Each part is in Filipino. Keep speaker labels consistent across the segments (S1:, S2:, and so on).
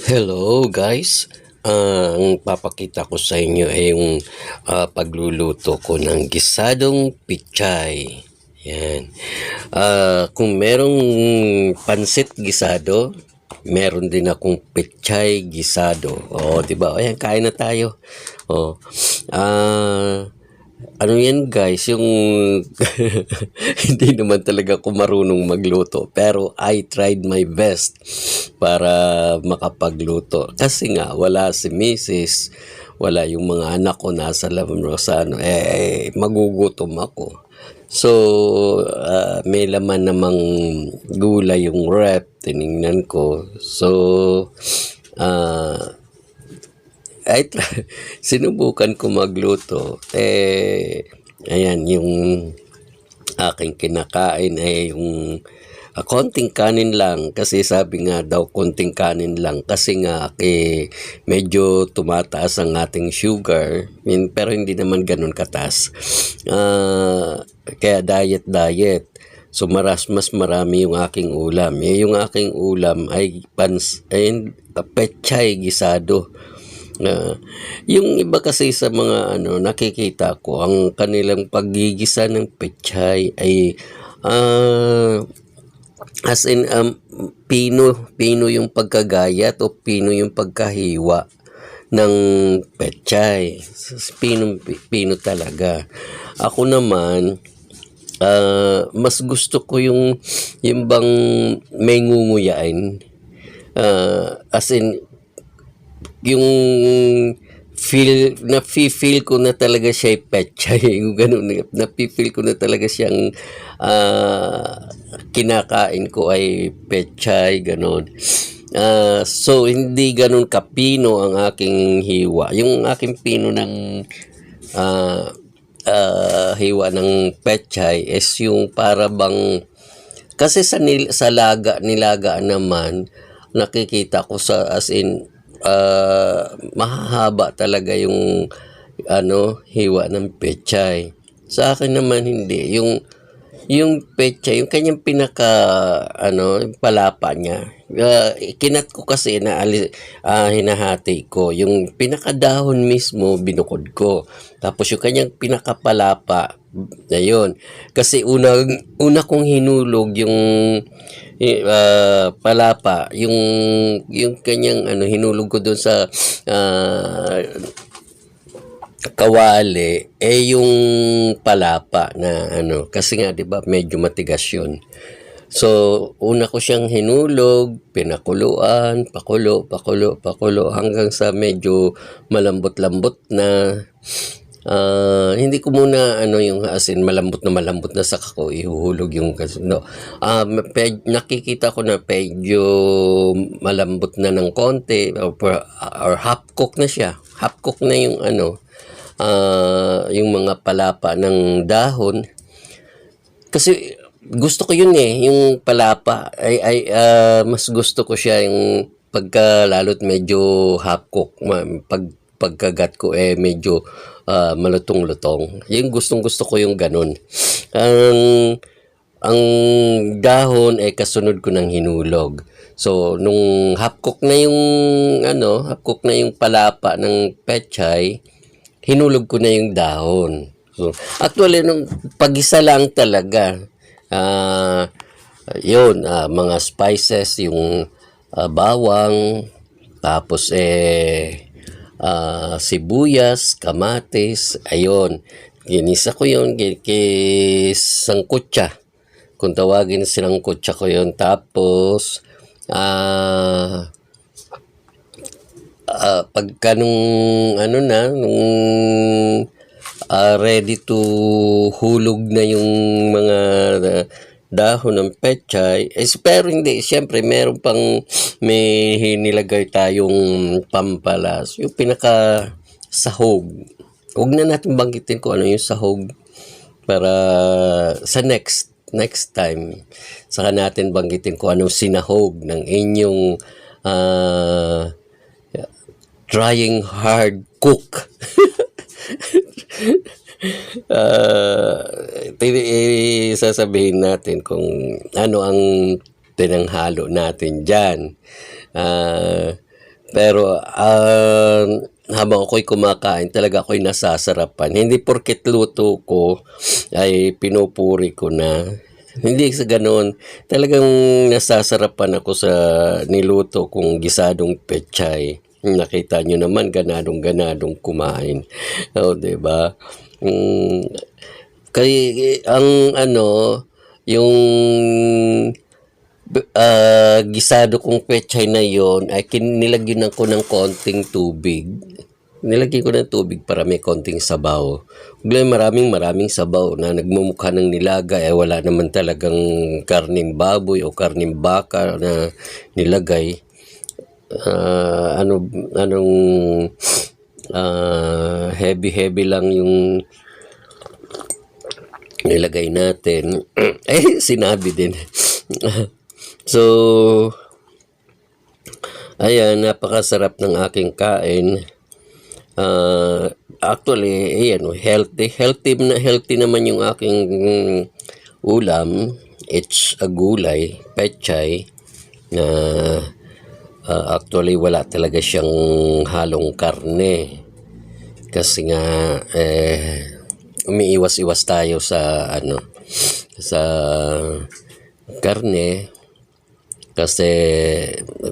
S1: Hello guys, ang papakita ko sa inyo ay yung pagluluto ko ng gisadong pichay. Yan. Kung merong pansit gisado, meron din akong pichay gisado. O, di ba? Ayan, kain na tayo. O, ano yan guys, yung hindi naman talaga ako marunong magluto, pero I tried my best para makapagluto. Kasi nga wala si Mrs., wala yung mga anak ko nasa Lamrosan, magugutom ako. So, may laman namang gulay yung rep, tiningnan ko. So, sinubukan ko magluto. Ayan, yung aking kinakain ay yung konting kanin lang. Kasi sabi nga daw, konting kanin lang. Kasi nga, medyo tumataas ang ating sugar. Pero hindi naman ganun kataas. Kaya diet. So, mas marami yung aking ulam. Yung aking ulam ay pechay gisado. Yung iba kasi sa mga nakikita ko, ang kanilang paggigisa ng pechay ay as in pino yung pagkagayat o pino yung pagkahiwa ng pechay. Pino talaga. Ako naman, mas gusto ko yung bang may ngunguyain. As in, yung nafe-feel ko na talaga siya pechay, yung ganun, nafe-feel ko na talaga siyang kinakain ko ay pechay, ganun. So, hindi ganun kapino ang aking hiwa. Yung aking pino ng hiwa ng pechay is yung para bang, kasi sa nilaga naman, nakikita ko as in, mahahaba talaga yung hiwa ng pechay. Sa akin naman hindi. Yung pechay, yung kanyang yung palapa niya. Kinat ko kasi hinahati ko. Yung pinakadahon mismo, binukod ko. Tapos yung kanyang pinakapalapa, ayun. Kasi una kong hinulog yung palapa, yung kanyang hinulog ko doon sa kawali, yung palapa na kasi nga 'di ba medyo matigas yun. So, una ko siyang hinulog, pinakuluan, pakulo hanggang sa medyo malambot-lambot na. Hindi ko muna yung asin malambot na saka ko ihuhulog yung nakikita ko na medyo malambot na ng konti or half cook na siya. Half cook na yung yung mga palapa ng dahon. Kasi gusto ko yun yung palapa mas gusto ko siya yung lalo't medyo half cook. Pagkagat ko medyo malutong-lutong. Yung gusto ko yung ganun. Ang dahon kasunod ko ng hinulog. So, nung half cook na yung palapa ng pechay, hinulog ko na yung dahon. So, actually, nung pag-isa lang talaga, yun, mga spices, yung bawang, tapos sibuyas, kamatis, ayun. Ginisa ko yun, sangkutsa. Kung tawagin silang kutsa ko yun. Tapos, pagka nung ready to hulog na yung mga dahon ng pechay, pero hindi, siyempre meron pang may nilagay tayong pampalas, yung pinaka sahog. Huwag na natin banggitin kung ano yung sahog para sa next time saka natin banggitin kung anong sinahog ng inyong trying hard cook. Sasabihin natin kung ano ang tinanghalo natin dyan. Pero, habang ako'y kumakain talaga ako'y nasasarapan. Hindi porket luto ko ay pinupuri ko na. Hindi sa gano'n. Talagang nasasarapan ako sa niluto kong gisadong pechay. Nakita nyo naman ganadong-ganadong kumain. O, 'di ba? Hmm, ang ano, yung gisado kong pechay na yon ay nilagyan ko ng konting tubig. Nilagyan ko ng tubig para may konting sabaw. Maraming sabaw na nagmumukha ng nilaga wala naman talagang karning baboy o karning baka na nilagay. Anong heavy lang yung nilagay natin. Sinabi din. So, ayan, napakasarap ng aking kain. Actually, ayan, healthy naman yung aking ulam. It's a gulay, pechay, na actually wala talaga siyang halong karne. Kasi nga, umiiwas-iwas tayo sa sa karne kasi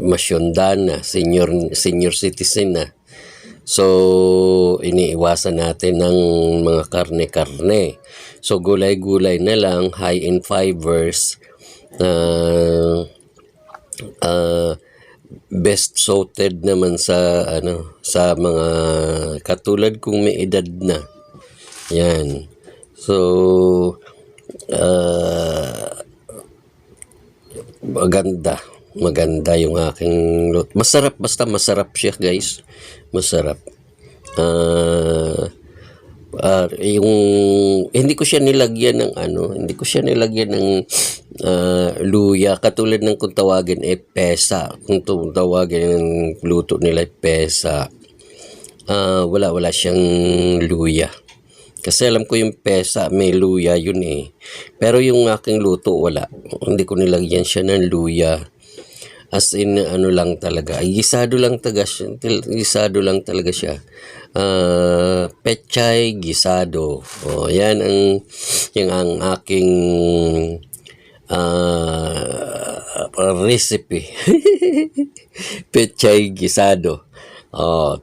S1: masyondan na, senior citizen na. So, iniiwasan natin ng mga karne-karne. So, gulay-gulay na lang, high in fibers, best suited naman sa sa mga katulad kong may edad na. Yan. So, maganda yung aking luto. Basta masarap siya, guys. Masarap. Yung hindi ko siya nilagyan ng luya, katulad ng kung tawagin pesa. Kung tawagin ng luto nila pesa, wala siyang luya. Kasi alam ko yung pesa may luya yun pero yung aking luto wala, hindi ko nilagyan siya ng luya. As in lang talaga, gisado lang talaga siya. Pechay gisado. Yan ang aking recipe. Pechay gisado.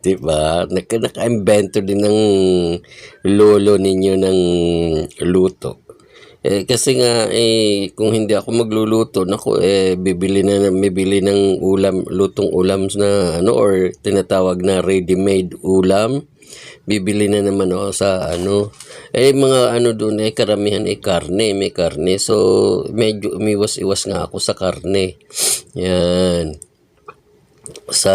S1: Diba? Naka-invento din ng lolo ninyo ng luto. Kasi nga kung hindi ako magluluto bibili ng lutong ulam na or tinatawag na ready-made ulam. Bibili na naman ako sa mga doon karamihan may karne. So medyo umiwas-iwas nga ako sa karne. Yan. Sa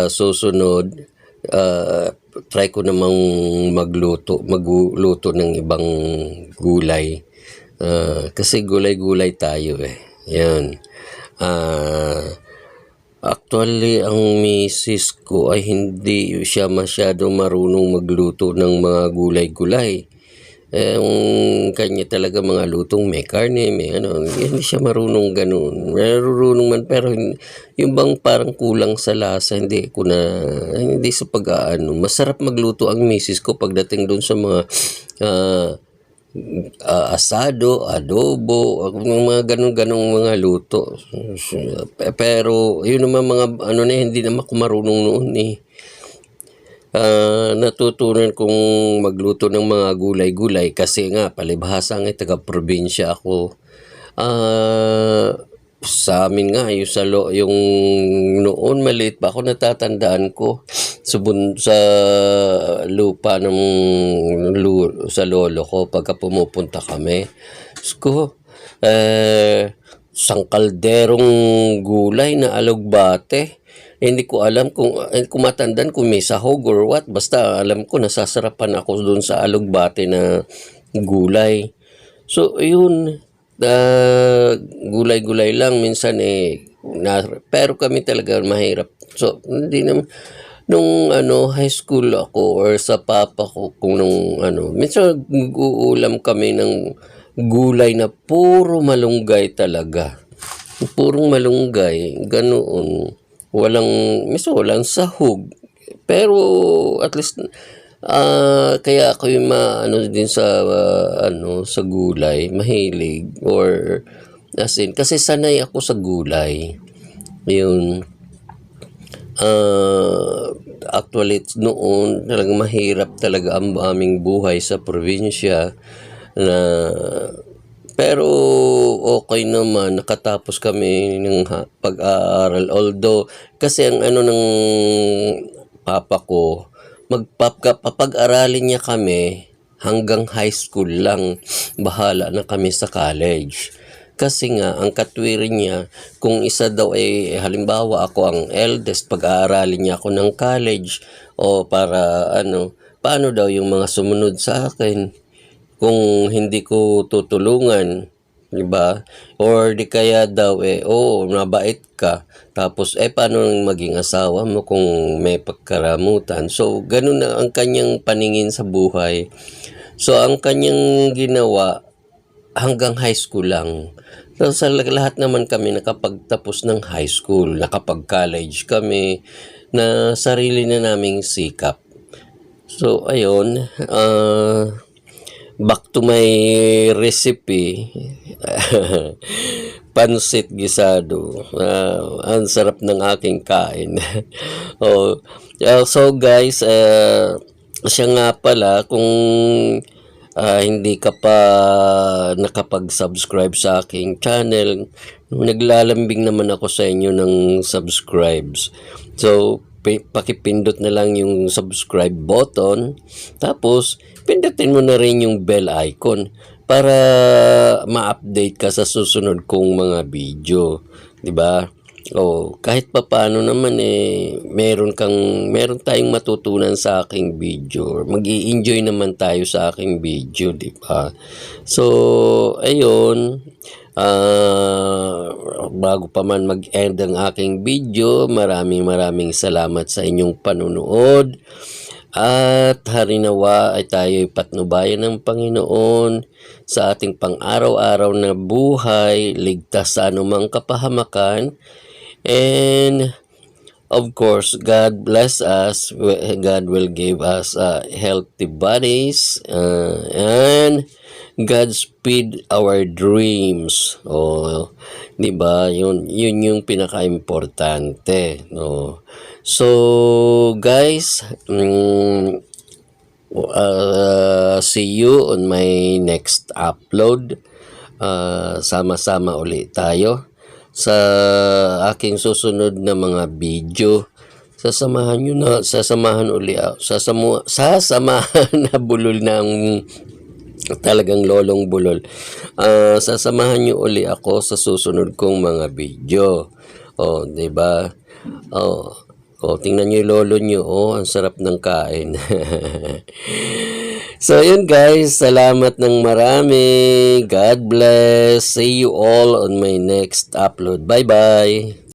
S1: susunod try ko namang magluto ng ibang gulay. Kasi gulay-gulay tayo Yan. Actually, ang misis ko ay hindi siya masyado marunong magluto ng mga gulay-gulay. Yung kanya talaga mga lutong may karne, hindi siya marunong ganun. Marunong man pero yung bang parang kulang sa lasa, hindi sa masarap magluto ang misis ko pagdating doon sa mga asado, adobo, mga ganung mga luto. Pero yun naman mga hindi naman ako marunong noon natutunan kong magluto ng mga gulay-gulay kasi nga palibhasa nga taga-probinsya ako. Sa amin nga yung noon maliit pa ako, natatandaan ko sa lupa sa lolo ko pagka pumupunta kami. Isang kalderong gulay na alugbate. Hindi ko alam kung matandaan kung may sahog or what. Basta alam ko nasasarapan ako doon sa alugbate na gulay. So, yun. Gulay-gulay lang. Minsan pero kami talaga mahirap. So, hindi naman. Nung high school ako or sa papa ko, kung minsan uulam kami ng gulay na puro malunggay talaga. purong malunggay, ganoon. Walang minsan walang sahog. Pero at least, kaya ako yung maano din sa, sa gulay, mahilig or as in kasi sanay ako sa gulay. Yun, actually noon talagang mahirap talaga ang aming buhay sa probinsya na pero okay naman, nakatapos kami ng pag-aaral. Although kasi ang ano ng papa ko, papag-aralin niya kami hanggang high school lang. Bahala na kami sa college. Kasi nga, ang katwiran niya, kung isa daw ay, halimbawa ako ang eldest, pag-aaralin niya ako ng college, o para paano daw yung mga sumunod sa akin? Kung hindi ko tutulungan, 'di ba? Or di kaya daw mabait ka. Tapos paano nang maging asawa mo kung may pagkaramutan? So, ganun na ang kanyang paningin sa buhay. So, ang kanyang ginawa hanggang high school lang. So, sa lahat naman kami nakapagtapos ng high school, nakapag-college kami na sarili na naming sikap. So, ayun, back to my recipe. Pansit gisado. Ang sarap ng aking kain. So guys, siya nga pala kung hindi ka pa nakapag-subscribe sa aking channel, naglalambing naman ako sa inyo ng subscribes. So, pakipindot na lang yung subscribe button. Tapos, pindutin mo na rin yung bell icon para ma-update ka sa susunod kong mga video. 'Di ba? Kahit papaano naman meron tayong matutunan sa aking video. Mag-i-enjoy naman tayo sa aking video, 'di ba? So, ayun, bago pa man mag-end ang aking video, maraming salamat sa inyong panunood. At harinawa ay tayo'y patnubayan ng Panginoon sa ating pang-araw-araw na buhay, ligtas sa anumang kapahamakan. And of course, God bless us. God will give us healthy bodies and God speed our dreams. 'Di ba? Yun yung pinaka-importante, no? So, guys, see you on my next upload. Sama-sama ulit tayo sa aking susunod na mga video. Sasamahan na bulol ng talagang lolong bulol. Sasamahan niyo uli ako sa susunod kong mga video. 'Di ba? Tingnan niyo yung lolo niyo. Ang sarap ng kain. So, yun guys. Salamat ng marami. God bless. See you all on my next upload. Bye-bye.